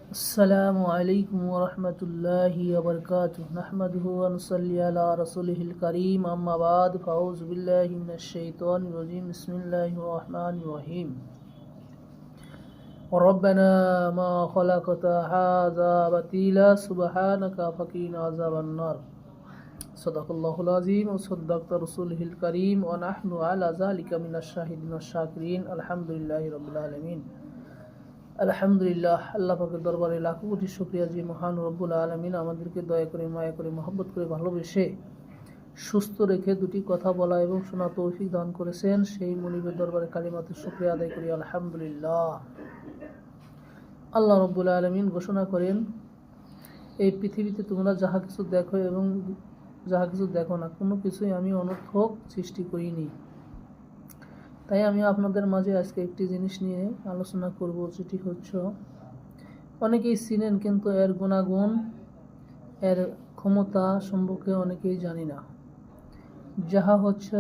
السلام عليكم ورحمة الله وبركاته نحمده ونصلي على رسوله الكريم أما بعد فأعوذ بالله من الشيطان الرجيم بسم الله الرحمن الرحيم ربنا ما خلقت هذا باطلا سبحانك فقنا عذاب النار صدق الله العظيم وصدقت رسوله الكريم ونحن على ذلك من الشاهدين والشاكرين الحمد لله رب العالمين আলহামদুলিল্লাহ। আল্লাহ পাকের দরবারে লাখো কোটি শুকরিয়া যে মহান রব্বুল আলামিন আমাদেরকে দয়া করে মায়া করে মহব্বত করে ভালোবেসে সুস্থ রেখে দুটি কথা বলা এবং শোনা তৌফিক দান করেছেন, সেই মনিবের দরবারে কালিমাতে শুকরিয়া আদায় করি আলহামদুলিল্লাহ। আল্লাহ রব্বুল আলামিন ঘোষণা করেন, এই পৃথিবীতে তোমরা যাহা কিছু দেখো এবং যাহা কিছু দেখো না, কোনো কিছুই আমি অনর্থক সৃষ্টি করিনি। তাই আমি আপনাদের মাঝে আজকে একটি জিনিস নিয়ে আলোচনা করব, যেটি হচ্ছে অনেকেই চিনেন কিন্তু এর গুণাগুণ এর ক্ষমতা সম্পর্কে অনেকেই জানি না। যাহা হচ্ছে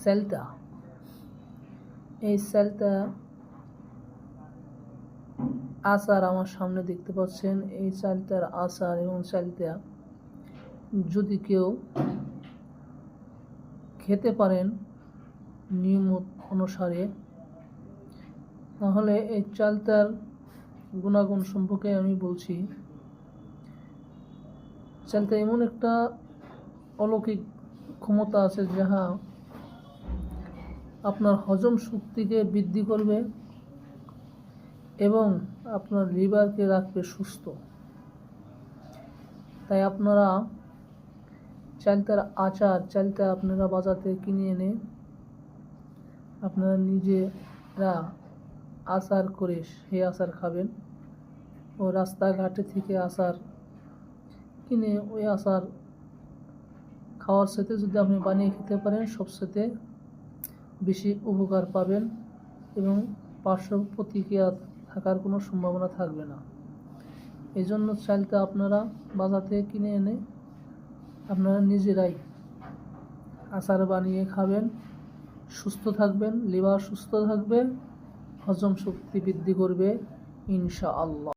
সেলতা। এই সেলতা আচার আমার সামনে দেখতে পাচ্ছেন। এই সেলতার আচার এবং সেলতা যদি কেউ খেতে পারেন নিয়ম অনুসারে, তাহলে এই চালতার গুণাগুণ সম্পর্কে আমি বলছি। চালতা এমন একটা অলৌকিক ক্ষমতা আছে যাহা আপনার হজম শক্তিকে বৃদ্ধি করবে এবং আপনার লিভারকে রাখবে সুস্থ। তাই আপনারা চালতার আচার, চালতা আপনারা বাজার থেকে কিনে এনে আপনারা নিজেরা আচার করে সেই আচার খাবেন। ও রাস্তাঘাটে থেকে আচার কিনে ওই আচার খাওয়ার সাথে যদি আপনি বানিয়ে খেতে পারেন, সবসাথে বেশি উপকার পাবেন এবং পার্শ্ব প্রতিক্রিয়া থাকার কোনো সম্ভাবনা থাকবে না। এই জন্য চালতা আপনারা বাজার থেকে কিনে এনে আপনারা নিজেরাই আচার বানিয়ে খাবেন, সুস্থ থাকবেন, লিভার সুস্থ থাকবে, হজম শক্তি বৃদ্ধি করবে ইনশাআল্লাহ।